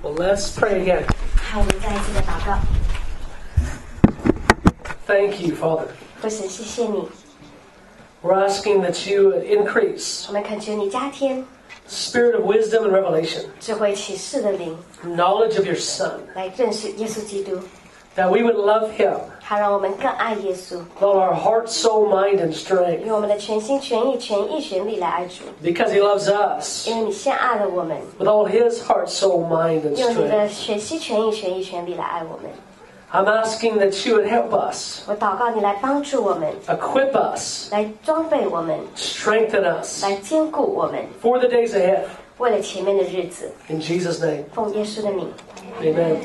Well, let's pray again. 好，我们再一次的祷告。Thank you, Father. 父神，谢谢你， We're asking that you would increase 我们恳求你加添 spirit of wisdom and revelation, 智慧启示的灵， knowledge of your Son, 来认识耶稣基督， that we would love him, 好让我们更爱耶稣， with all our heart, soul, mind, and strength, 用我们的全心全意全意全力来爱主， because he loves us, 因为你先爱了我们， with all his heart, soul, mind, and 用你的 strength. 全心全意全意全力来爱我们。 I'm asking that you would help us, 我祷告你来帮助我们， equip us, 来装备我们， strengthen us 来坚固我们， for the days ahead. 为了前面的日子， In Jesus' name, 奉耶稣的名 amen.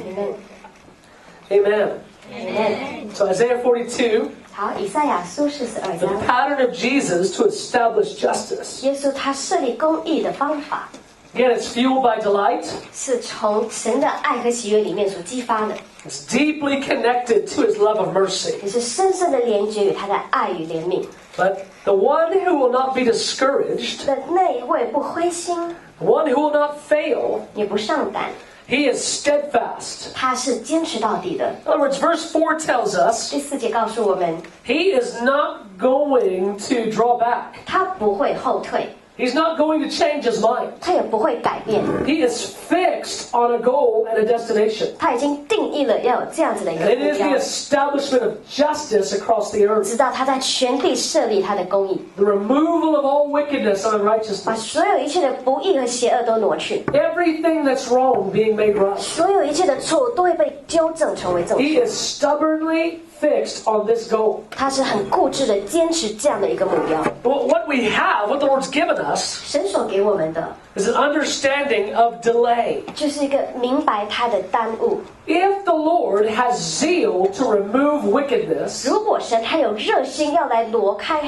，Amen。 Amen. So Isaiah 42, 好，以赛亚书42 the 章， pattern of Jesus to establish justice. 耶稣他设立公义的方法， Again, it's fueled by delight. 是从神的爱和喜悦里面所激发的， It's deeply connected to his love of mercy. 也是深深的连接于他的爱与怜悯。 But the one who will not be discouraged, 的那一位不灰心， the one who will not fail, 也不上胆， he is steadfast. 他是坚持到底的。 In other words, verse 4 tells us 第4节告诉我们， he is not going to draw back. 他不会后退， He's not going to change his mind. 他也不会改变， He is fixed on a goal and a destination. 他已经定义了要有这样子的一个 And it 目 is the 标， establishment of justice across the earth. 直到他在全地设立他的公义， The removal of all wickedness and 把 unrighteousness. 所有一切的不义和邪恶都挪去， Everything that's wrong being made right. 所有一切的错误都会被纠正成为正 He 确。 is stubbornly fixed on this goal. 他是很固执的坚持这样的一个目标。 What we have, what the Lord's given us, 神所给我们的 is an understanding of delay. 就是一个明白他的耽误。 If the Lord has zeal to remove wickedness 如果神他有热心要来挪开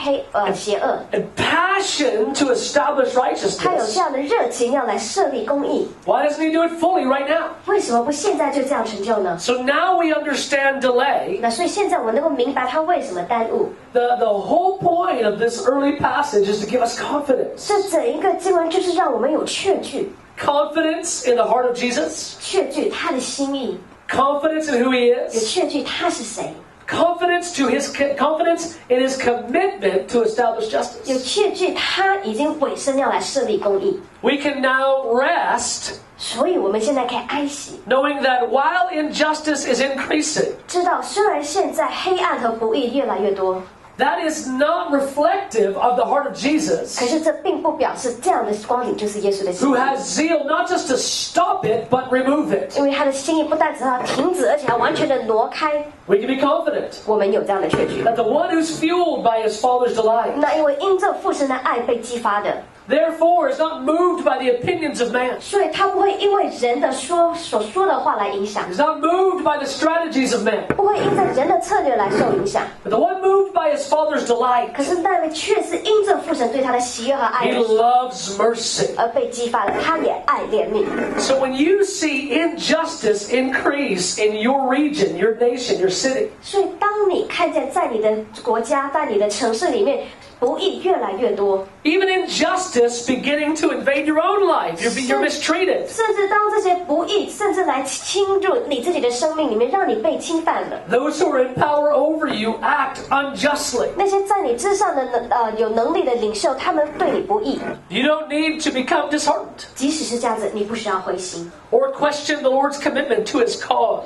邪恶， and passion to establish 他有 righteousness, 这样的热情要来设立公义， why doesn't He do it fully right now? 为什么不现在就这样成就呢？ So now we understand delay. 那所以现在我们能够明白他为什么耽误。 The whole point of this early passage is to give us confidence. 这整一个经文就是让我们有确据， Confidence in the heart of Jesus. 确据他的心意， Confidence in who He 有 is. 确据他是谁， Confidence in His commitment to establish 有 justice. 确据他已经委身要来设立公义。 We can now rest 所以我们现在可以安息， knowing that while injustice is increasing, 知道虽然现在黑暗和不义越来越多， that is not reflective of the heart of Jesus, 可是这并不表示这样的光景就是耶稣的心 who 意。 has zeal not just to stop it, but remove it. 因为他的心意不但只要停止，而且要完全的挪开。 We can be confident 我们有这样的确据。 that the one who's fueled by his Father's delight, 那因为因这父神的爱被激发的， therefore is not moved by the opinions of man. 所以他不会因为人的所说的话来影响， He's not moved by the strategies of man. 不会因着人的策略来受影响。 But the one moved by his Father's delight, 可是那位却是因着父神对他的喜悦和爱 he loves mercy. 而被激发了，他也爱怜悯。 So when you see injustice increase in your region, your nation, your city, 所以当你看见在你的国家、在你的城市里面不义越来越多， even injustice beginning to invade your own life, you're mistreated. 甚至当这些不义甚至来侵入你自己的生命里面，让你被侵犯了。 Those who are in power over you act unjustly. 那些在你之上的有能力的领袖，他们对你不义， You don't need to become disheartened 即使是这样子，你不需要灰心， or question the Lord's commitment to his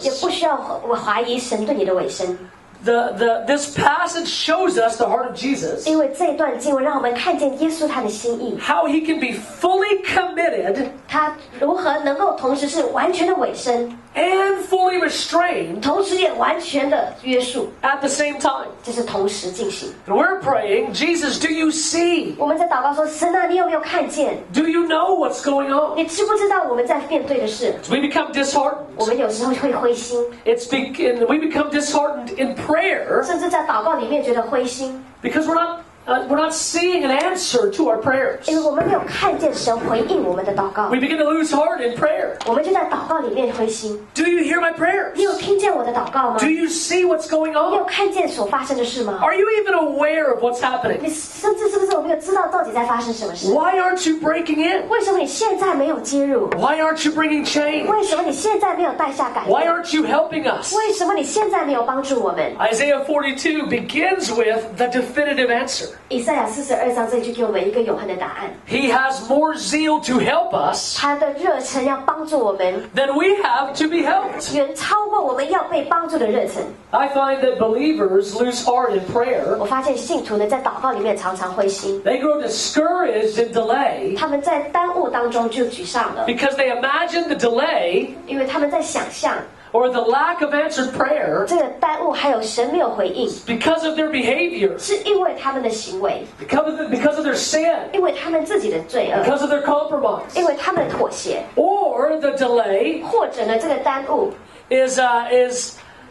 也 cause. 不需要怀疑神对你的委身， This passage shows us the heart of Jesus, 因为这段经文让我们看见耶稣他的心意， how he can be fully committed 他如何能够同时是完全的委身， and fully restrained 同时也完全的约束， at the same time. 这是同时进行。 And we're praying, Jesus, do you see? 我们在祷告说：神啊，你有没有看见？ Do you know what's going on? 你知不知道我们在面对的事？ We become disheartened. 我们有时候会灰心， We become disheartened in prayer 甚至在祷告里面觉得灰心， because we're not we're not seeing an answer to our prayers. 因为我们没有看见神回应我们的祷告， We begin to lose heart in prayer. 我们就在祷告里面灰心。 Do you hear my prayers? 你有听见我的祷告吗？ Do you see what's going 你有 on? 看见所发生的事吗？ Are you even aware of what's happening? 你甚至是不是我没有知道到底在发生什么事？ Why aren't you breaking in? 为什么你现在没有介入？ Why aren't you bringing change? 为什么你现在没有带下改 Why 变？ aren't you helping us? 为什么你现在没有帮助我们？ Isaiah 42 begins with the definitive answer. 以赛亚42章这句给我们一个永恒的答案。 He has more zeal to help us 他的热忱要帮助我们， than we have to be helped. 远超过我们要被帮助的热忱。 I find that believers lose heart in prayer. 我发现信徒呢，在祷告里面常常灰心， They grow discouraged and delay 他们在耽误当中就沮丧了， because they imagine the delay 因为他们在想象 or the lack of answered prayer 这个耽误还有神没有回应， because of their behavior, 是因为他们的行为， because of their sin, 因为他们自己的罪恶， because of their compromise. 因为他们的妥协， Or the delay 或者呢，这个耽误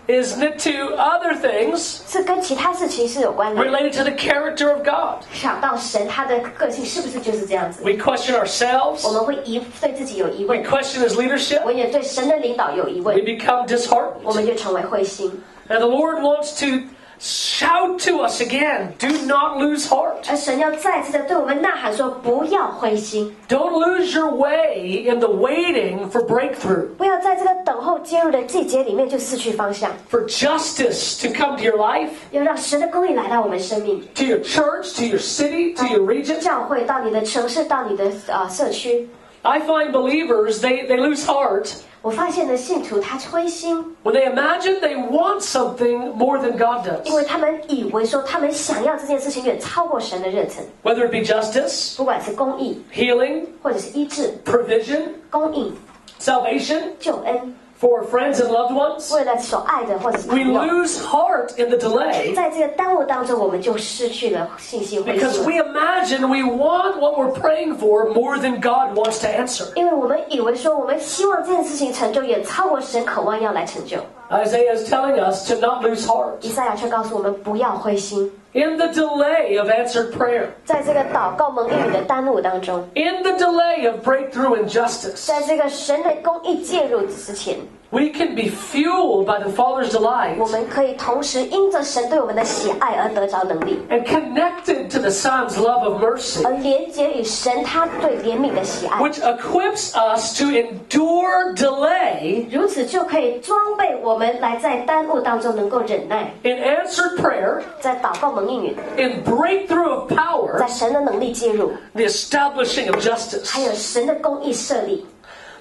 is knit to other things 是跟其他事情是有关的。 related to the character of God. 想到神他的个性是不是就是这样子？ We question 我 ourselves. 们会对自己有疑 We 问， question His leadership. 我也对神的领导有疑 We 问， become 我 disheartened. 们就成为灰心。 And the Lord wants to shout to us again, do not lose heart. 而神要再次的对我们呐喊说：不要灰心， Don't lose your way in the waiting for breakthrough, 不要在这个等候介入的季节里面就失去方向， for justice to come to your life, 要让神的公义来到我们生命， to your church, to your city, to your region. 教会到你的城市，到你的社区。 I find believers, they lose heart 我发现呢，信徒他灰心， when they imagine they want something more than God 因 does. 为他们以为说他们想要这件事情远超过神的热忱， Whether it be justice, 不管是公义， healing, 或者是医治、 provision, 供应、 salvation 救恩， for friends and loved ones. 为了所爱的或者是 We 朋友， lose heart in the delay 在这个耽误当中，我们就失去了信心，灰 because 心 we 了。 imagine we want what we're praying for more than God wants to answer. 因为我们以为说，我们希望这件事情成就，远超过神渴望要来成就。 Isaiah is telling us to not lose heart 以赛亚却告诉我们不要灰心， in the delay of answered prayer, 在这个祷告蒙应允的耽误当中， in the delay of breakthrough and justice. 在这个神的公义介入之前， We can be fueled by the Father's delight 我们可以同时因着神对我们的喜爱而得着能力， and connected to the Son's love of mercy, 而连接与神他对怜悯的喜爱， which equips us to endure delay 如此就可以装备我们来在耽误当中能够忍耐， in answered prayer, 在祷告蒙应允， in breakthrough of 在 power, 神的能力介入， the establishing of justice. 还有神的公义设立，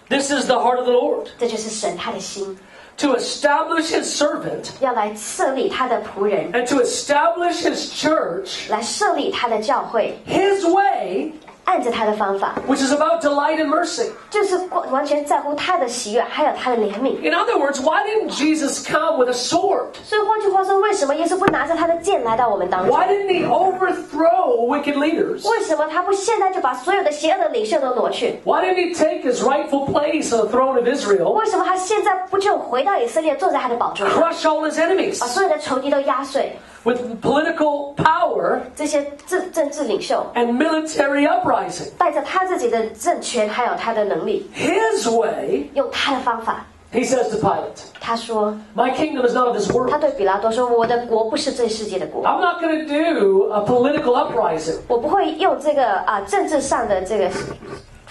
This is the heart of the Lord, 这就是神他的心， to establish His servant 要来设立他的仆人， and to establish His church, 来设立他的教会， His way, 按着他的方法， which is about delight and mercy. 就是完全在乎他的喜悦，还有他的怜悯。 In other words, why didn't Jesus come with a sword? 所以换句话说，为什么耶稣不拿着他的剑来到我们当中？ Why didn't He overthrow wicked leaders? 为什么他不现在就把所有的邪恶的领袖都挪去？ Why didn't He take His rightful place on the throne of Israel, 为什么他现在不就回到以色列，坐在他的宝座上， crush all His enemies 把所有的仇敌都压碎？ with political power 这些政治领袖 and military uprising? 带着他自己的政权，还有他的能力， His way, 用他的方法。 He says to Pilate, 他说， my kingdom is not of this 他 world. 对比拉多说：“我的国不是这世界的国， I'm not going to do a political uprising. 我不会用这个政治上的这个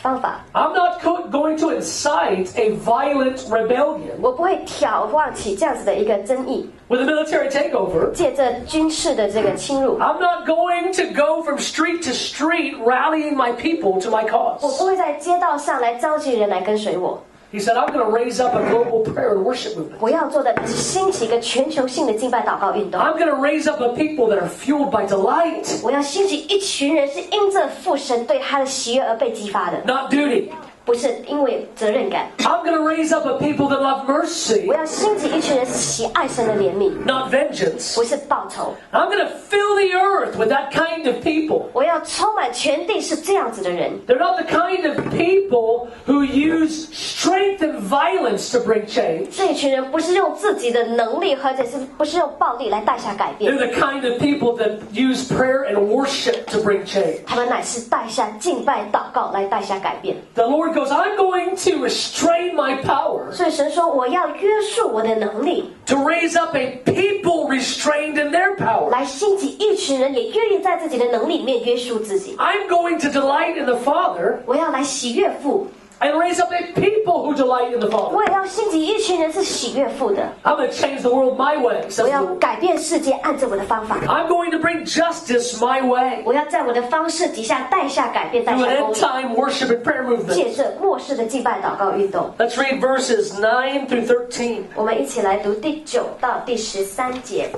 方法， I'm not going to incite a violent rebellion 我不会挑旺起这样子的一个争议， with a military takeover. 借着军事的这个侵入。” I'm not going to go from street to street rallying my people to my 我 cause. 不会在街道上来召集人来跟随我， He said, I'm going to raise up a global prayer and worship movement. 我要做的是兴起一个全球性的敬拜祷告运动。 I'm going to raise up a people that are fueled by delight, 我要兴起一群人是因着父神对他的喜悦而被激发的， not duty. 不是因为责任感。I'm going to raise up a people that love mercy, 我要兴起一群人喜爱神的怜悯， not vengeance. 不是报仇。 I'm going to fill the earth with that kind of people. 我要充满全地是这样子的人。 They're not the kind of people who use strength and violence to bring change. 这一群人不是用自己的能力，或者是不是用暴力来带下改变。 They're the kind of people that use prayer and worship to bring change. 他们乃是带下敬拜、祷告来带下改变。 The Lord goes, I'm going to restrain my power 所以神说，我要约束我的能力， to raise up a people restrained in their power. 来兴起一群人也愿意在自己的能力里面约束自己。 I'm going to delight in the Father 我要来喜悦父， and raise up a people who delight in the Father. 我也要兴起一群人是喜悦父的。 I'm going to change the world my way, 我 says the 要 Lord. 改变世界，按着我的方法。 I'm going to bring justice my way 我要在我的方式底下带下改变，带 through 下 an 公 end 义， time worship and prayer movement. 借着末世的敬拜祷告运动。 Let's read verses 9 through 13. 我们一起来读第9到第13节。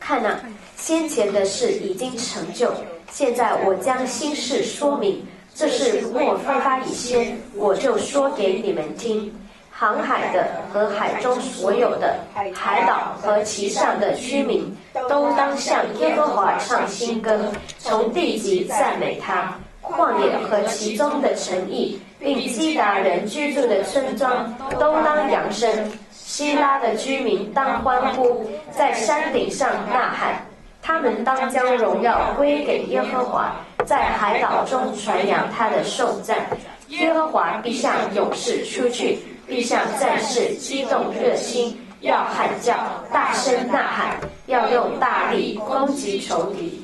看哪，先前的事已经成就，现在我将新事说明。这事莫分发以先，我就说给你们听。航海的和海中所有的，海岛和其上的居民，都当向耶和华唱新歌，从地极赞美他。旷野和其中的城邑，并基达人居住的村庄，都当扬声。希拉的居民当欢呼，在山顶上呐喊。他们当将荣耀归给耶和华，在海岛中传扬他的颂赞。耶和华必向勇士出去，必向战士激动热心，要喊叫，大声呐喊，要用大力攻击仇敌。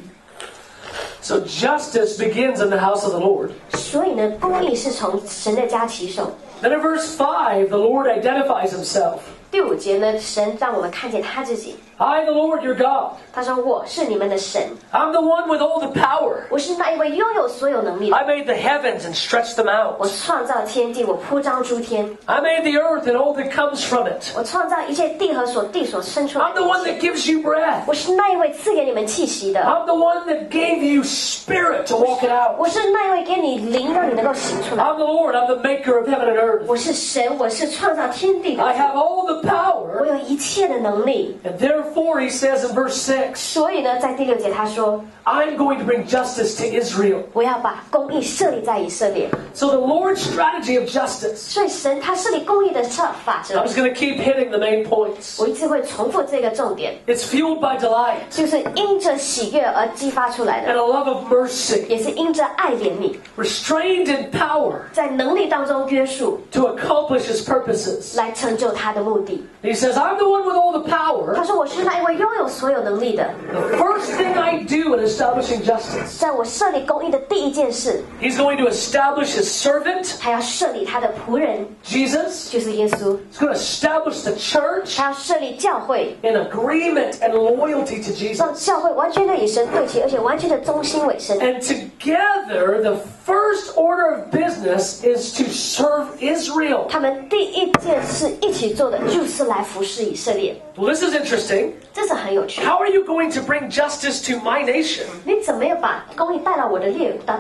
So justice begins in the house of the Lord. 所以呢，公义是从神的家起手。 Then in verse 5, the Lord identifies himself. 第5节呢，神让我们看见他自己。 I, the Lord your God, 他说：“我是你们的神， I'm the one with all the power. 我是那一位拥有所有能力的。 I made the heavens and stretched them out. 我创造天地，我铺张诸天。 I made the earth and all that comes from it. 我创造一切地和地所生出来 I'm 的 the 一 one 切。 that gives you breath. 我是那一位赐给你们气息的。 I'm the one that gave you spirit to walk it out. 我是那一位给你灵，让你能够行出来。 I'm the Lord. I'm the maker of heaven and earth. 我是神，我是创造天地的 I 主。 have all the 我 power. 有一切的能力。 And therefore, he says in verse 6, 所以呢，在第6节他说， I'm going to bring justice to Israel. 我要把公义设立在以色列。 So the Lord's strategy of justice. 所以神他设立公义的法 I'm 则。 just going to keep hitting the main points. 我一直会重复这个重点， It's fueled by delight 就是因着喜悦而激发出来 and 的， a love of mercy, 也是因着爱怜悯， restrained in power 在能力当中约束， to accomplish his purposes. 来成就他的目的。 He says, I'm the one with all the 他 power. 说：“我是那一位拥有所有能力的。 The first thing I do in establishing justice, 在我设立公义的第一件事， he's going to establish his servant, 他要设立他的仆人， Jesus. 就是耶稣。 He's going to establish the church 他要设立教会， in agreement and loyalty to 让 Jesus. 教会完全的与神对齐，而且完全的忠心委身。 And together, the first order of business is to serve Israel. 他们第一件事一起做的就是来服侍以色列， Well, this is interesting. 这是很有趣。 How are you going to bring justice to my nation? 你怎么样把公义带到我的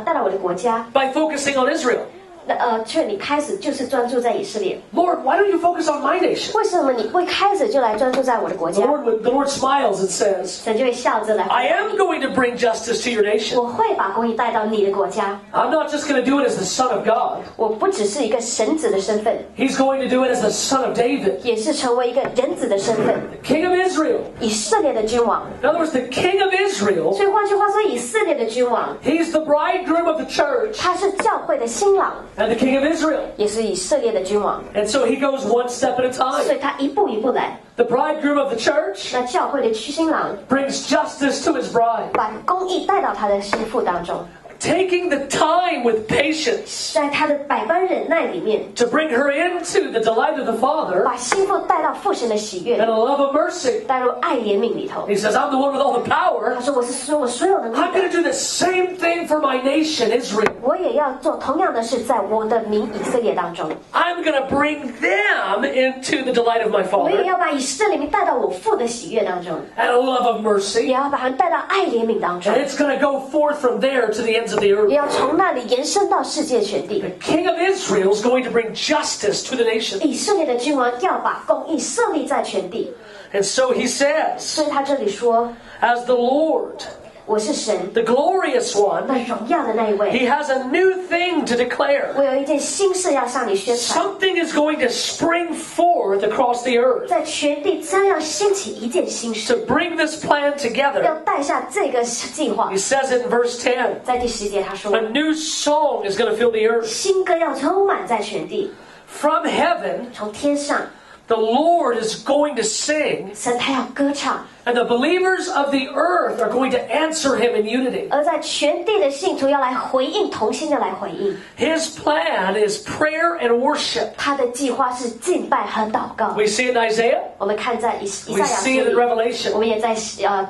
带到我的国家？ By focusing on Israel. 却你开始就是专注在以色列， Lord, why don't you focus on my nation? 为什么你会开始就来专注在我的国 The 家？ Lord smiles and says, 神就会笑着来回 I 答 am 你， going to bring justice to your nation. 我会把公义带到你的国家。 I'm not just going to do it as the son of God. 我不只是一个神子的身份， He's going to do it as the son of David, 也是成为一个人子的身份， king of Israel. 以色列的君王。 In other words, the king of Israel, 所以换句话说，以色列的君王， he's the bridegroom of the church 他是教会的新郎， and the king of Israel. 也是以色列的君王。 And so he goes one step at a 所 time. 以他一步一步来。 The bridegroom of the church 那教会的新郎 brings justice to his bride, 把公义带到他的心腹当中， taking the time with patience 在他的百般忍耐里面， to bring her into the delight of the Father 把心腹带到父神的喜 and 悦， a love of mercy. 带入爱怜悯里头。 He says, I'm the one with all the power. 他说：“我是我所有能力 I'm going 的， to do the same thing for my nation, Israel. 我也要做同样的事，在我的民以色列当中， I'm going to bring them into the delight of my 我也 Father 要把以色列民带到我父的喜悦当中， and a love of 也 mercy. 要把他们带到爱怜悯当中 And。it's going to go forth from there to the ends ends of the earth. 也要从那里延伸到世界全地。 The king of Israel is going to bring justice to the nation. 以色列的君王要把公义设立在全地， And so he says, 所以他这里说 as the Lord, 我是神， the glorious 那 one, 荣耀的那一位， he has a new thing to declare. 我有一件新事要向你宣传， Something is going to spring forth across the earth 在全地将要兴起一件新 to 事， bring this plan 要 together. 带下这个计划 He。says it in verse 10. 在第10节他说 A，new song is going to fill the earth. 新歌要充满在全地， From heaven, 从天上， the Lord is going to sing, 神他要歌唱， and the believers of the earth are going to answer him in unity. 而在全地的信徒要来回应，同心的来回应。 His plan is prayer and worship. 他的计划是敬拜和祷告。 We see it in Isaiah. 我们看在以 We 赛亚 see it 书 in 里， Revelation. 我们也在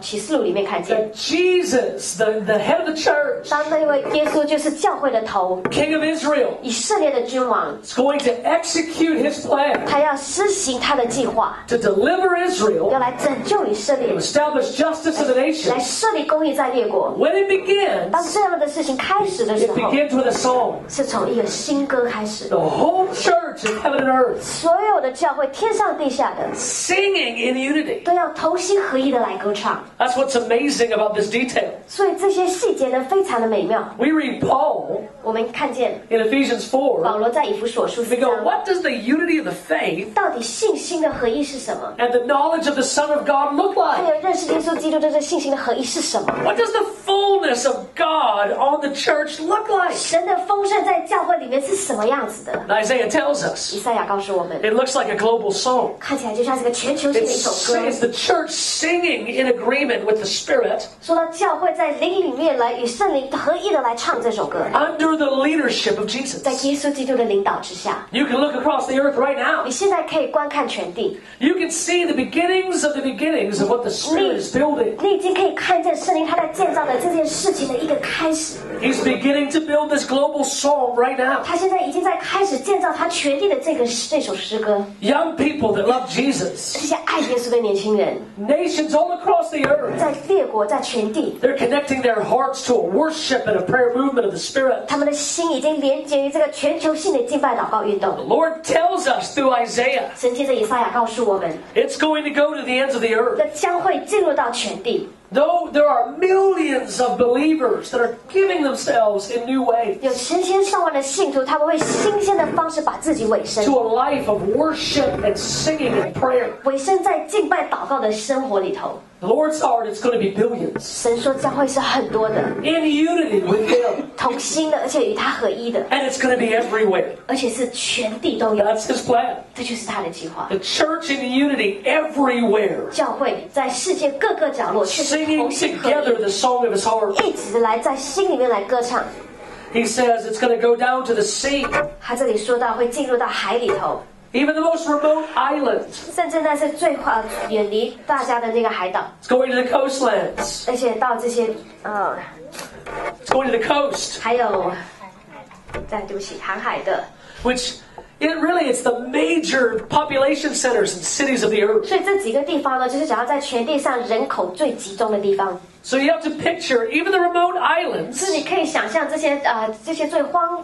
启示录里面看见， That Jesus, the head of the church, 当那位耶稣就是教会的头， King of Israel, 以色列的君王， is going to execute his plan 他要施行他的计划， to deliver 要 Israel, 来拯救以色列 to，establish justice in the 来 nations. 设立公义在列国。 When it begins, 当这样的事情开始的时 it 候， begins with a song. 是从一个新歌开始， The whole church of heaven and earth 所有的教会，天上地下的， singing in unity. 都要同心合一的来歌唱。 That's what's amazing about this detail. 所以这些细节呢，非常的美妙。 We read Paul 我们看见 in Ephesians 4. 保罗在以弗所书 We 4 go, 章， what does the unity of the faith 到底信心的合一是什么？ and the knowledge of the Son of God look 还 like? 有认识耶稣基督的这信心的合一是什么？ What does the fullness of God on the church look like? 神的丰盛在教会里面是什么样子的？ Isaiah tells us 以赛亚告诉我们， it looks like a global song. 看起来就像是个全球性 It 的一首歌。 says the church singing in agreement with the Spirit 说到教会在灵里面来与圣灵合一的来唱这首歌， under the leadership of 在 Jesus. 耶稣基督的领导之下， You can look across the earth right now. 你现在可以观看全地， You can see the beginnings of what the Spirit is building. 你已经可以看见圣灵他在建造的这件事情的一个开始。 He's beginning to build this global song right now. 他现在已经在开始建造他全地的这首诗歌。 Young people that love 这 Jesus. 些爱耶稣的年轻人， Nations all across the earth. 在列国，在全地， They're connecting their hearts to a worship and a prayer movement of the Spirit. 他们的心已经连接于这个全球性的敬拜祷告运动。 The Lord tells us through Isaiah, 神借着以赛亚告诉我们， it's going to go to the ends of the earth. 这将会进入到全地。 Though there are millions of believers that are giving themselves in new ways 有成千上万的信徒，他们会新鲜的方式把自己委身， to a life of worship and singing and prayer. 委身在敬拜祷告的生活里头。 The Lord's heart, it's going to be billions 神说将会是很多的， in unity with Him. 同心的，而且与他合一的， And it's going to be everywhere. 而且是全地都有。 That's His plan. 这就是他的计划。 The church in unity everywhere, 教会在世界各个角落，却是 singing 同心合 together 一， the song of His heart. 一直来在心里面来歌唱。 He says it's going to go down to the sea, 他这里说到会进入到海里头， even the most remote islands. 甚至那是最远离大家的那个海岛， It's going to the coastlands. 而且到这些It's going to the coast, 还有对不起，航海的。 which it's the major population centers and cities of the earth. 所以这几个地方呢，就是讲要在全地上人口最集中的地方。 So you have to picture even the remote 所 islands 以你可以想象这些最荒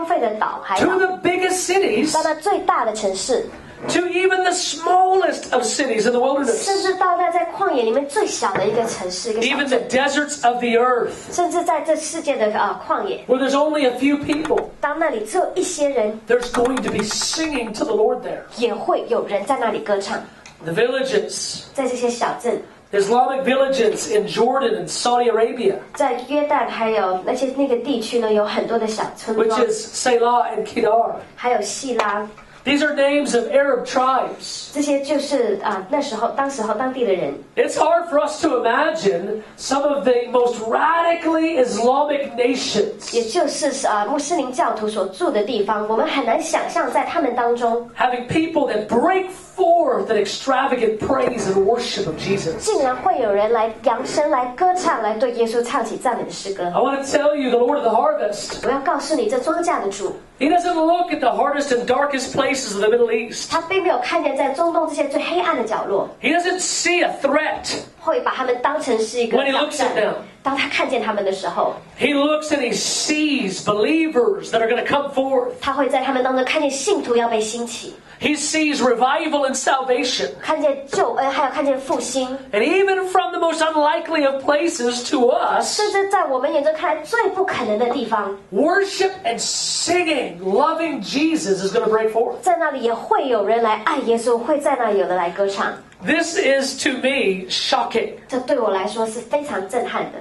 废的岛海 to 岛， the biggest cities 到那最大的城市， to even the smallest of cities in the 甚 wilderness, 至到那在旷野里面最小的一个城市，一个小 even 镇 the deserts of the earth 甚至在这世界的旷野， where there's only a few people. 当那里只有一些人， There's going to be singing to the Lord there. 也会有人在那里歌唱。 The villages, 在这些小镇， Islamic villages in Jordan and Saudi Arabia, 在约旦还有那个地区呢，有很多的小村 which 庄， is Selah and Kedar. 还有细拉， These are names of Arab tribes. 这些就是当地的人。 It's hard for us to imagine some of the most radically Islamic nations 也就是穆斯林教徒所住的地方，我们很难想象在他们当中， having people that break forth in extravagant praise and worship of Jesus. 竟然会有人来扬声、来歌唱、来对耶稣唱起赞美的诗歌。 I want to tell you, the Lord of the harvest, 我要告诉你，这庄稼的主， He doesn't look at the hardest and darkest places of the Middle East. 他并没有看见在中东这些最黑暗的角落， He doesn't see a threat 会把他们当成是一个 when He 挑 looks 战 at。them. 当他看见他们的时候， he looks and he sees believers that are going to come forth. 他会在他们当中看见信徒要被兴起， He sees revival and salvation. 看见救恩，还有看见复兴。 And even from the most unlikely of places to us, 甚至在我们眼中看来最不可能的地方， worship and singing, loving Jesus is going to break forth. 在那里也会有人来爱耶稣，会在那里有人来歌唱。 This is to me shocking. 这对我来说是非常震撼的。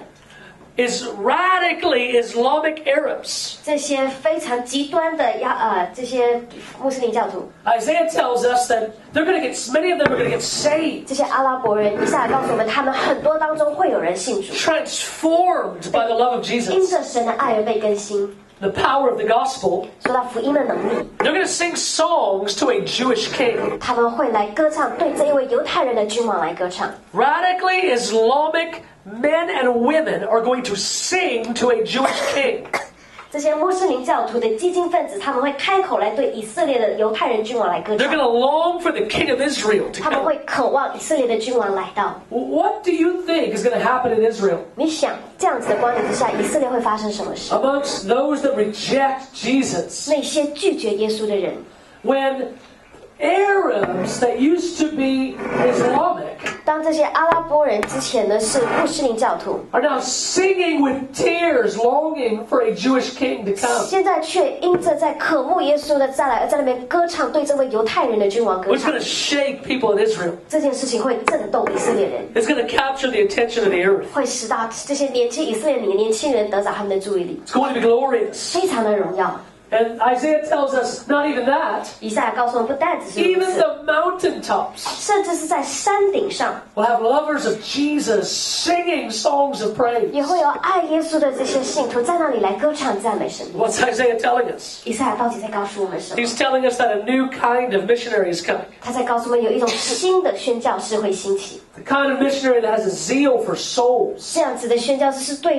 Is radically Islamic Arabs. 这些非常极端的这些穆斯林教徒， Isaiah tells us that they're going to get, many of them are going to get saved, 这些阿拉伯人，以赛亚告诉我们，他们很多当中会有人信主， transformed by the love of 因 Jesus, 着神的爱而被更新。 the power of the gospel. 说到福音的能力， They're going to sing songs to a Jewish king. 他们会来歌唱，对这一位犹太人的君王来歌唱。 Radically Islamic men and women are going to sing to a Jewish king. 这些穆斯林教徒的激进分子，他们会开口来对以色列的犹太人君王来歌 They're 唱 going， to long for the king of Israel to 他们 come. 会渴望以色列的君王来到。 What do you think is going to happen in Israel? 你想这样子的光景之下，以色列会发生什么事？ Amongst those that reject Jesus, 那些拒绝耶稣的人， when Arabs that used to be Islamic 当这些阿拉伯人之前呢是穆斯林教徒， are now singing with tears, longing for a Jewish king to come, 现在却因着在渴慕耶稣的再来，而在那边歌唱，对这位犹太人的君王歌 which is 唱 going to。shake people in Israel. 这件事情会震动以色列人， It's going to capture the attention of the earth. 会使到这些年轻以色列里的年轻人得着他们的注意力， It's going to be glorious. 非常的荣耀。 And Isaiah tells us not even that, 以赛亚告诉我们，不但只是如 even 此， the mountaintops 甚至是在山顶上 will have lovers of Jesus singing songs of praise. 也会有爱耶稣的这些信徒在那里来歌唱赞美神。 What's Isaiah telling us? 以赛亚到底在告诉我们什么？ He's telling us that a new kind of missionary is coming. 他在告诉我们，有一种新的宣教士会兴起。 The kind of missionary that has a zeal for souls, 这样子的宣教士是会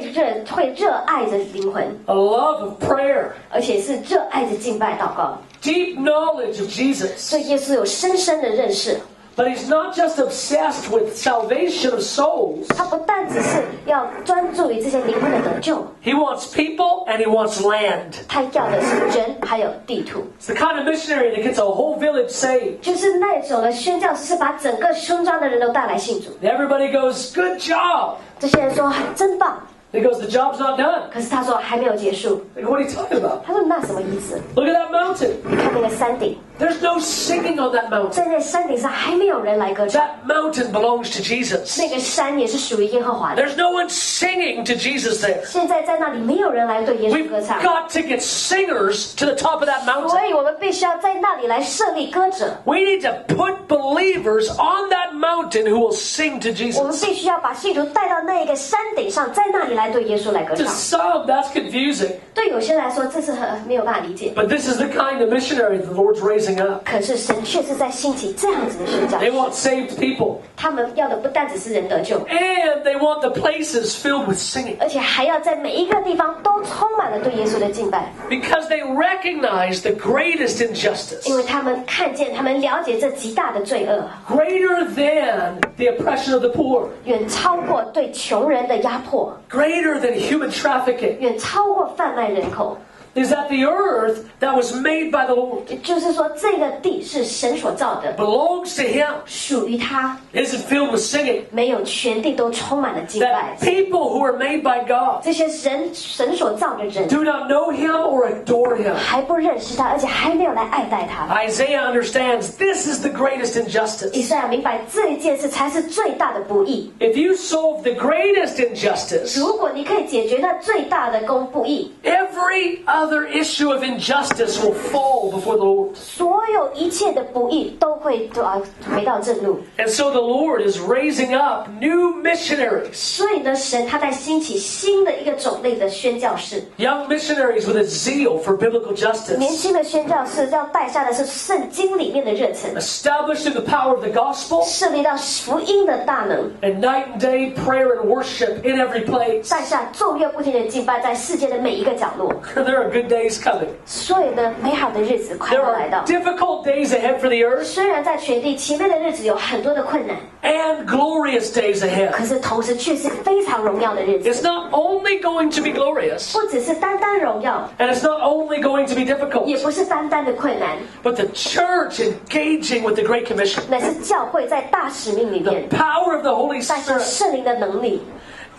热爱着灵魂， a love of prayer, 而且是热爱着敬拜祷告， deep knowledge of Jesus. 对耶稣有深深的认识。 But he's not just obsessed with salvation of souls. 他不但只是要专注于这些灵魂的得救， He wants people and he wants land. 他要的是人还有地图。 It's the kind of missionary that gets a whole village saved. 就是那种的宣教士是把整个村庄的人都带来信主。 Everybody goes, good job. 这些人说真棒， He goes, the job's not done. 可是他说还没有结束。 Like, what are you talking about? 他说那什么意思？ Look at that mountain. 你看那个山顶， There's no singing on that mountain. 在那山顶上还没有人来歌唱， That mountain belongs to Jesus. 那个山也是属于耶和华的。 There's no one singing to Jesus there. 现在在那里没有人来对耶稣 We've 歌唱， got to get singers to the top of that 所 mountain. 以我们必须要在那里来设立歌者。 We need to put believers on that mountain who will sing to 我们 Jesus. 必须要把信徒带到那一个山顶上，在那里来对耶稣来歌 To 唱。 some, that's confusing. 对有些人来说，这是没有办法理解。 But this is the kind of missionary the Lord's raising up. 可是神却是在兴起这样子的宣教 They 士， want saved people. 他们要的不但只是人得救， And they want the places filled with singing. 而且还要在每一个地方都充满了对耶稣的敬拜， Because they recognize the greatest 因 injustice. 为他们看见、他们了解这极大的罪恶， Greater than the oppression of the poor. 远超过对穷人的压迫， Greater than human trafficking. 远超过贩卖人口。 Is that the earth that was made by the Lord 也就是说，这个地是神所造的， belongs to Him. 属于他， Isn't filled with singing. 没有全地都充满了敬拜 That。people who are made by God 这些神所造的人 do not know Him or adore Him. 还不认识他，而且还没有来爱戴他。 Isaiah understands this is the greatest 以 injustice. 赛亚明白这一件事才是最大的不义。 If you solve the greatest injustice, 如果你可以解决那最大的不义， every other issue of injustice will fall before the Lord. 所有一切的不义都会回到正路。 And so the Lord is raising up new missionaries, 所以呢，神他在兴起新的一个种类的宣教士， young missionaries with a zeal for biblical 年 justice, 轻的宣教士要带下的是圣经里面的热忱， established in the power of the gospel, 设立到福音的大能， and night and day prayer and worship in every place. 带下昼夜不停的敬拜在世界的每一个角落。落， There are good days coming. 所以呢，美好的日子快 There 要来 are 到。 difficult days ahead for the earth 虽然在全地前面的日子有很多的困难， and glorious days ahead. 可是同时却是非常荣耀的日子。 It's not only going to be glorious, 不只是单单荣耀， and it's not only going to be 也 difficult, 不是单单的困难， but the church engaging with the Great Commission. 乃是教会在大使命里 The 面 power of the Holy 带着 Spirit 圣灵的能力，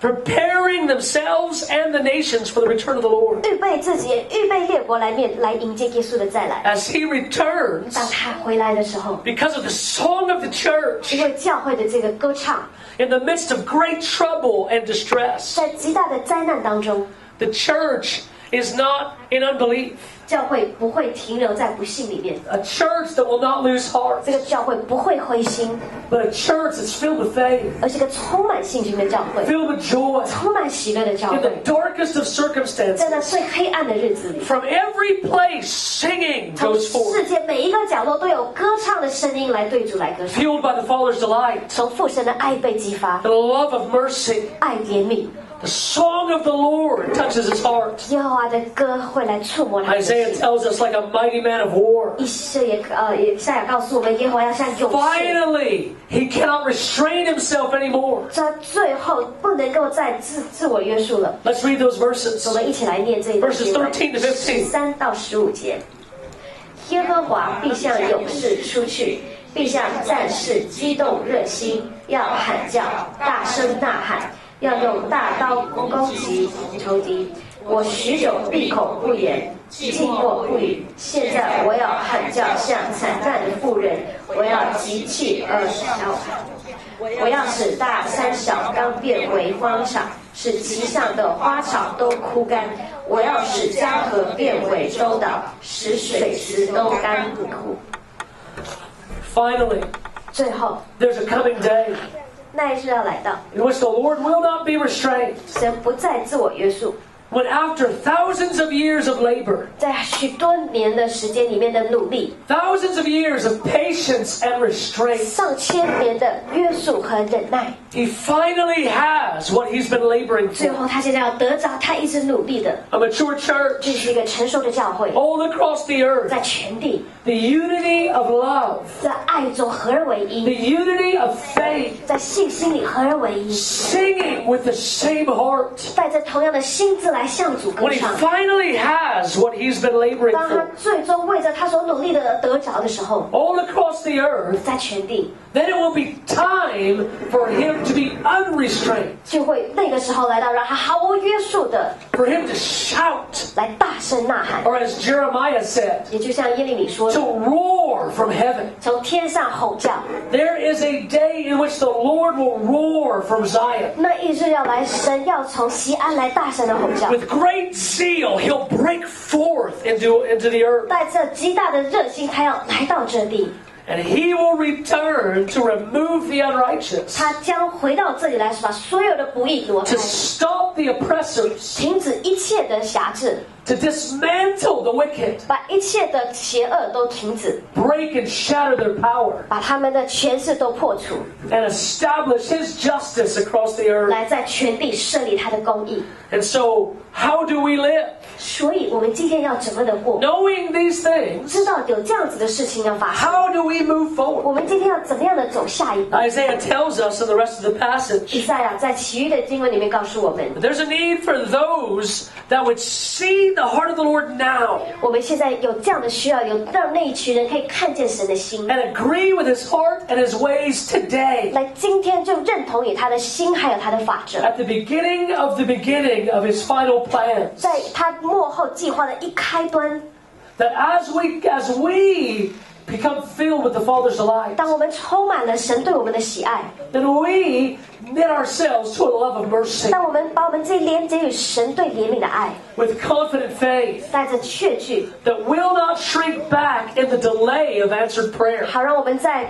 preparing themselves and the nations for the return of the Lord. 预备自己，预备列国来迎接耶稣的再来。 As He returns, 当他回来的时候， because of the song of the church, 因为教会的这个歌唱， in the midst of great trouble and distress, 在极大的灾难当中， the church is not in unbelief. 教会不会停留在不幸里面， A church that will not lose heart, 这个教会不会灰心， but a church that's filled with faith, 而是个充满信心的教会， filled with joy, 充满喜乐的教 in the 会。 darkest of 在 circumstances. 那最黑暗的日子里， From every place, singing 从 goes forth, 世界每一个角落都有歌唱的声音来对主来歌唱， fueled by the Father's delight, 从父神的爱被激发， the love of mercy. 爱怜悯， The song of the Lord touches his heart. 耶和华的歌会来触摸他的 Isaiah 心。 tells us like a mighty man of war. 以赛亚告诉我们，耶和华要像勇士， Finally, he cannot restrain himself anymore. 在最后不能够再自我约束了。 Let's read those 我 verses. 们一起来念这一段 Verses 经文13 to 15. 13到15节。耶和华必向勇士出去，必向战士激动热心，要喊叫，大声呐喊，要用大刀攻击仇敌。我许久闭口不言，静默不语。现在我要喊叫，像惨战的妇人，我要集气而小喊。我要使大山小冈变为荒场，使其上的花草都枯干。我要使江河变为洲岛，使水池都干枯。 Finally, 最后， there's a coming day 那一日要来到， in which the Lord will not be restrained. 神不再自我约束， When after thousands of years of labor, 在许多年的时间里面的努力， thousands of years of patience and restraint, 上千年的约束和忍耐， he finally has what he's been laboring 最 for. 后他现在要得着他一直努力的， A mature 这 church 是一个成熟的教会， all across the earth. 在全地， The unity of love, 在爱中合而为 the 一， unity of faith, 在信心里合而为一， singing with the same heart. 带着同样的心智来向主歌 When he 唱。 finally has what he's been laboring 当他 for, 最终为着他所努力的得着的时候， all across the earth, 在全地 then it will be time for him to be unrestrained, 就会那个时候来到，让他毫无约束的 for him to shout, 来大声呐喊， or as Jeremiah said, 也就像耶利米说 to 的， roar from heaven. 从天上吼叫。 There is a day in which the Lord will roar from Zion. 那一日要来，神要从西安来大声的吼叫， With great zeal, he'll break forth into the earth. 带着极大的热心，他要来到这地， And he will return to remove the unrighteous, 他将回到这里来，把所有的不义挪开 to，stop the oppressors, 停止一切的辖制， to dismantle the wicked, 把一切的邪恶都停止， break and shatter their power, 把他们的权势都破除， and establish his justice across the earth. 来在全地设立他的公义。 And so, how do we live? 所以，我们今天要怎么的过？ Knowing these things, 知道有这样子的事情要发生， how do we move forward? 我们今天要怎么样的走下一步？ Isaiah tells us in the rest of the 以 passage 赛亚在其余的经文里面告诉我们， that there's a need for those that would see the heart of the Lord now 我们现在有这样的需要，有让那一群人可以看见神的心， and agree with his heart and his ways today. 来今天就认同以他的心还有他的法则， At the beginning of his final plans, 在他幕后计划的一开端， that as we become filled with the Father's delight, 当我们充满了神对我们的喜爱， then we knit ourselves to a love of mercy 当我们把我们自己连接与神对怜悯的爱， with confident faith 带着确据， that will not shrink back in the delay of answered prayer, 好让我们在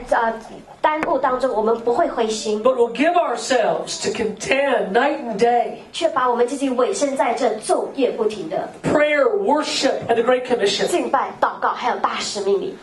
耽误当中，我们不会灰心， but will give ourselves to contend night and day, 却把我们自己委身在这昼夜不停的 prayer, worship, and the Great Commission. 敬拜、祷告，还有大使命里。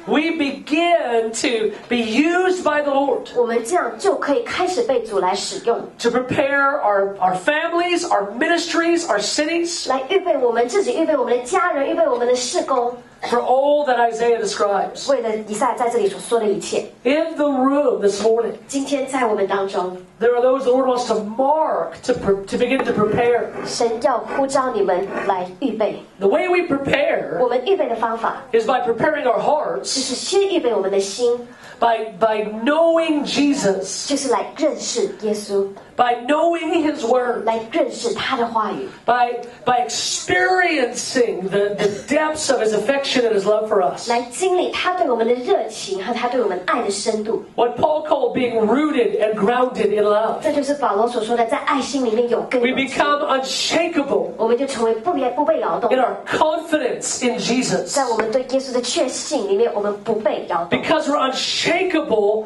we begin to be used by the Lord 我们这样就可以开始被主来使用， to prepare our families, our ministries, our cities 来预备我们自己，预备我们的家人，预备我们的事工， for all that Isaiah describes. 为了以赛亚在这里所说的一切。 In the room this morning, 今天在我们当中， there are those the Lord wants to mark to begin to prepare. 神要呼召你们来预备。 The way we prepare 我们预备的方法 is by preparing our 就 hearts 是先预备我们的心， by knowing Jesus, 就是来认识耶稣， by knowing His Word, 来认识他的话语， by experiencing the depths of His affection and His love for us. 来经历他对我们的热情和他对我们爱的深度。 What Paul called being rooted and grounded in love. 这就是保罗所说的，在爱心里面有根 We 有基， become unshakable 我们就成为不被摇动 in。our confidence in Jesus. 在我们对耶稣的确信里面，我们不被摇动， Because we're unshakable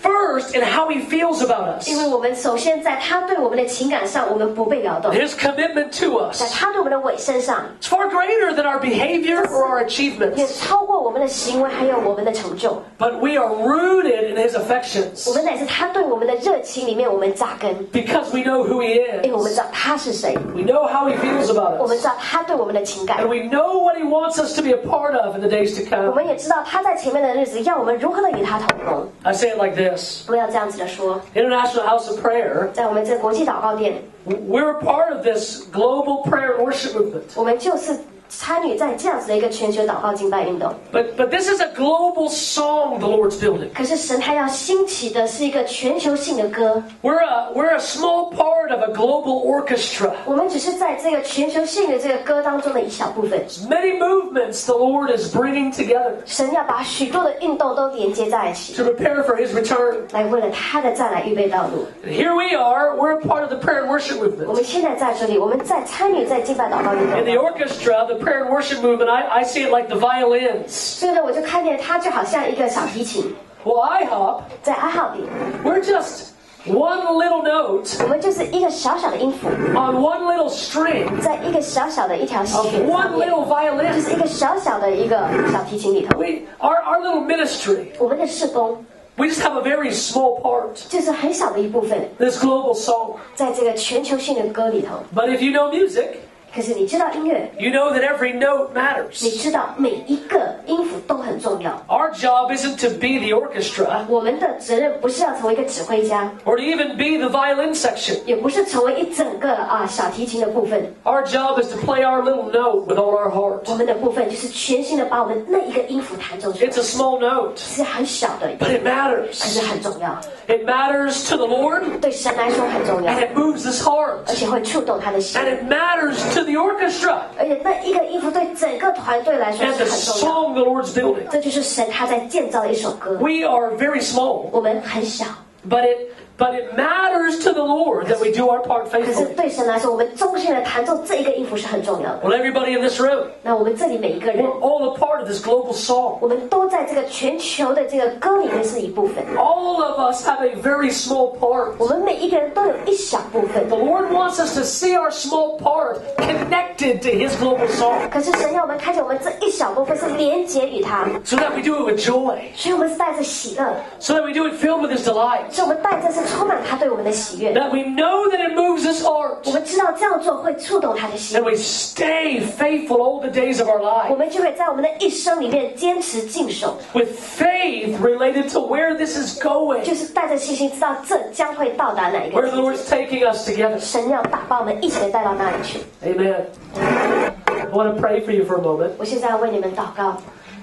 first in how He feels about us. 因为我们首先在他对我们的情感上，我们不被摇动； His commitment to 在 us. 他对我们的委身上， It's far greater than our behavior or our 也 achievements. 超过我们的行为，还有我们的成就。 But we are rooted in His affections 我们乃是他对我们的热情里面，我们扎根， because we know who He 因为我们 is. 知道他是谁， We know how He feels about 我们 us. 知道他对我们的情感 And，we know what He wants us to be a part of in the days to 我 come. 们也知道他在前面的日子要我们如何的与他同工。 I say it like this. 不要这样子的说， International House of Prayer, 在我们这国际祷告殿， we're a part of this global prayer and worship movement. 我们就是参与在这样子的一个全球祷告敬拜运动。 But this is a global song the Lord's building. 可是神他要兴起的是一个全球性的歌， We're a small part of a global orchestra. 我们只是在这个全球性的这个歌当中的一小部分。 Many movements the Lord is bringing together 神要把许多的运动都连接在一起， to prepare for His return. 来为了他的再来预备道路。 And here we are. We're a part of the prayer and worship 我 movement. 们现在在这里，我们在参与在敬拜祷告运 In the 动。 orchestra, the prayer and worship movement, I see it like the violins. 所以呢，我就看见它就好像一个小提琴， Well, IHOP, 在哀号里， we're just one little note 我们就是一个小小的音符， on one little string 在一个小小的一条 of 弦 one 上面， little 就 violin. 是一个小小的一个小提琴里头。 Our little ministry, 我们的事工 we just have a very small part 就是很小的一部分， in this global song. 在这个全球性的歌里头。 But if you know music, 可是你知道音乐， you know that every note 你 matters. 知道每一个音符都很重要。 Our job isn't to be the orchestra 我们的责任不是要成为一个指挥家， or to even be the violin section. 也不是成为一整个小提琴的部分。 Our job is to play our little note with all our 我 heart. 们的部分就是全心的把我们那一个音符弹奏出来， It's a small note, 是很小的， but it 可 matters. 是很重要， It matters to the Lord, 对神来说很重要， and it moves His heart. 而且会触动他的心 And，it matters to the orchestra 而且那一个音符对整个团队来说 and 是 the 很重要。 song the Lord's building. 这就是神他在建造的一首歌。 We are very small, 我们很小， but it matters to the Lord that we do our part 可是 faithfully. 对神来说，我们忠心的弹奏这一个音符是很重要的。 Well, everybody in this room, 那我们这里每一个人， we're all a part of this global song. 我们都在这个全球的这个歌里面是一部分。 All of us have a very small part. 我们每一个人都有一小部分。 The Lord wants us to see our small part connected to His global song 可是神要我们看见我们这一小部分是连结于他， so that we do it with joy, 所以我们是带着喜乐， so that we do it filled with His delight, 所以我们带着是充满他对我们的喜悦。 that we know that it moves His 我 heart, 们知道这样做会触动他的心 and，we stay faithful all the days of our 我 life 们就会在我们的一生里面坚持谨守， with faith related to where this is going, 就是带着信心知道这将会到达哪一个 where the 地 Lord's taking us together. 神要把我们一起的带到那里去。 Amen. I want to pray for you for a moment. 我现在要为你们祷告。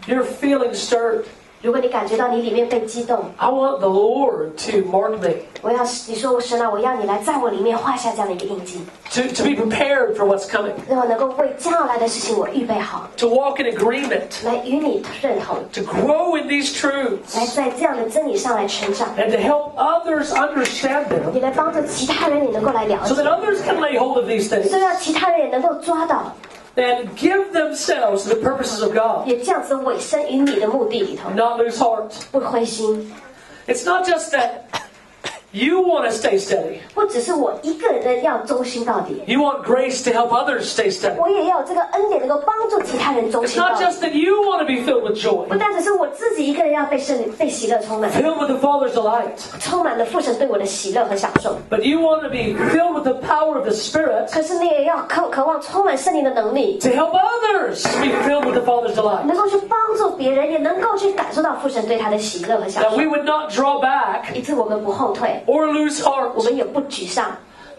You're feeling stirred. 如果你感觉到你里面被激动， I want the Lord to mark me, 你说神啊，我要你来在我里面画下这样的一个印记， to be prepared for what's coming, 让我能够为将要来的事情我预备好， to walk in agreement, 来与你认同， to grow in these truths, 来在这样的真理上来成长， and to help others understand them 也来帮助其他人也能够来了 so 解， that others can lay hold of these things 所以让其他人也能够抓到， and give themselves to the purposes of God, 也这样子委身于你的目的里头， not lose heart. 不灰心。 It's not just that You want to stay steady. 不只是我一个人的要忠心到底， You want grace to help others stay steady. 我也要有这个恩典能够帮助其他人忠 It's 心到 not 底。 just that you want to be filled with joy, 不单只是我自己一个人要被喜乐充满， filled with the Father's delight, 充满了父神对我的喜乐和享受。 but you want to be filled with the power of the Spirit 可是你也要渴望充满圣灵的能力， to help others be filled with the Father's delight. 能够去帮助别人，也能够去感受到父神对他的喜乐和享 That 受， we would not draw back 以致我们不后退， or lose 我 heart. 们也不沮丧。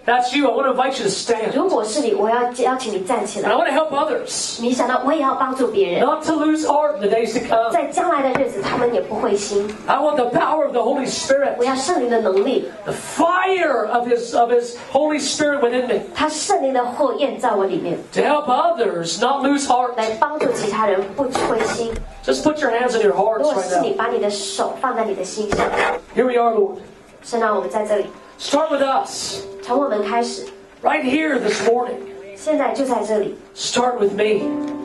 That's you. I want to invite you to stand. 如果是你，我要邀请你站起 And I 来。 want to help others 你想到我也要帮助别人， not to lose heart in the days to come. 在将来的日子，他们也不灰心。 I want the power of the Holy Spirit, 我要圣灵的能力， the fire of His Holy Spirit within me, 他圣灵的火焰在我里面， to help others not lose heart. 来帮助其他人不灰心。 Just put your hands on your 如 hearts 果 right 是你 now. 把你的手放在你的心上， Here we are, Lord. 神啊，我们在这里， Start with us 从我们开始， right here this morning. 现在就在这里， Start with me.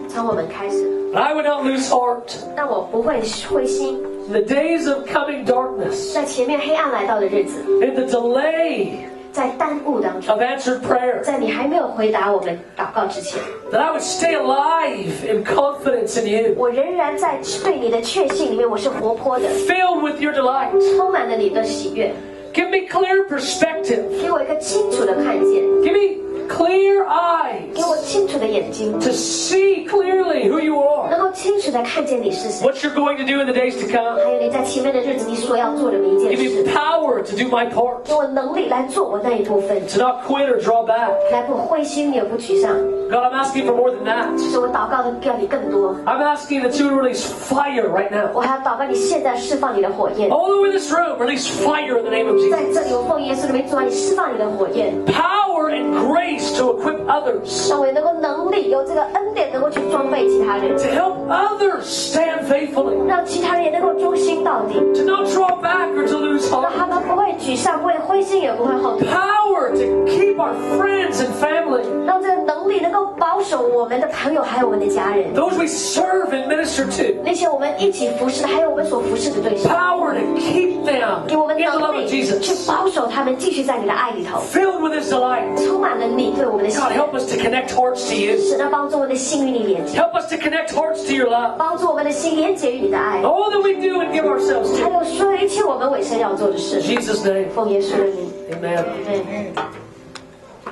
从我们开始， And I would not lose heart 让我不会灰心。 in the days of coming darkness, 在前面黑暗来到的日子， in the delay 在耽误当中， of answered prayer, 在你还没有回答我们祷告之前， that I would stay alive in confidence in you, 我仍然在对你的确信里面，我是活泼的， filled with your delight. 充满了你的喜悦。 Give me clear perspective. 给我一个清楚的看见， Give me clear eyes 给我清楚的眼睛， to see clearly who you are, 能够清楚的看见你是谁， what you're going to do in the days to come. 还有你在前面的日子你所要做的每一件 Give 事 me。power to do my part, 给我能力来做我那一部分， to not quit or draw back. 来不灰心也不沮丧。 God, I'm asking for more than that. 是我祷告的要你更多， I'm asking that you would release fire right now. 我还要祷告你现在释放你的火焰， All over this room, release fire in the name of 在 Jesus. 这里我奉耶稣的名主啊，你释放你的火焰， Power and grace to equip others, 让我能够能力有这个恩典能够去装备其他人， to help others stand faithfully, 让其他人也能够忠心到底， to not draw back or to lose 让 heart. 他们不会沮丧，不会灰心，也不会后退， Power to keep our friends and family, 让这个能力能够保守我们的朋友还有我们的家人， those we serve and minister to. 那些我们一起服侍的，还有我们所服侍的对象， Power to keep them 给我们 in the love 能 of 力去 Jesus, 保守他们，继续在你的爱里头， filled with His delight. 充满了你对我们的喜 God, 悦。 help us to connect hearts to you. 神要帮助我们的心与你连接， Help us to connect hearts to your love. 帮助我们的心连接于你的爱， All that we do and give ourselves 还 to. 有所有一切我们委身要做的事 In。Jesus' name, 奉耶稣的名， amen.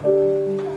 嗯。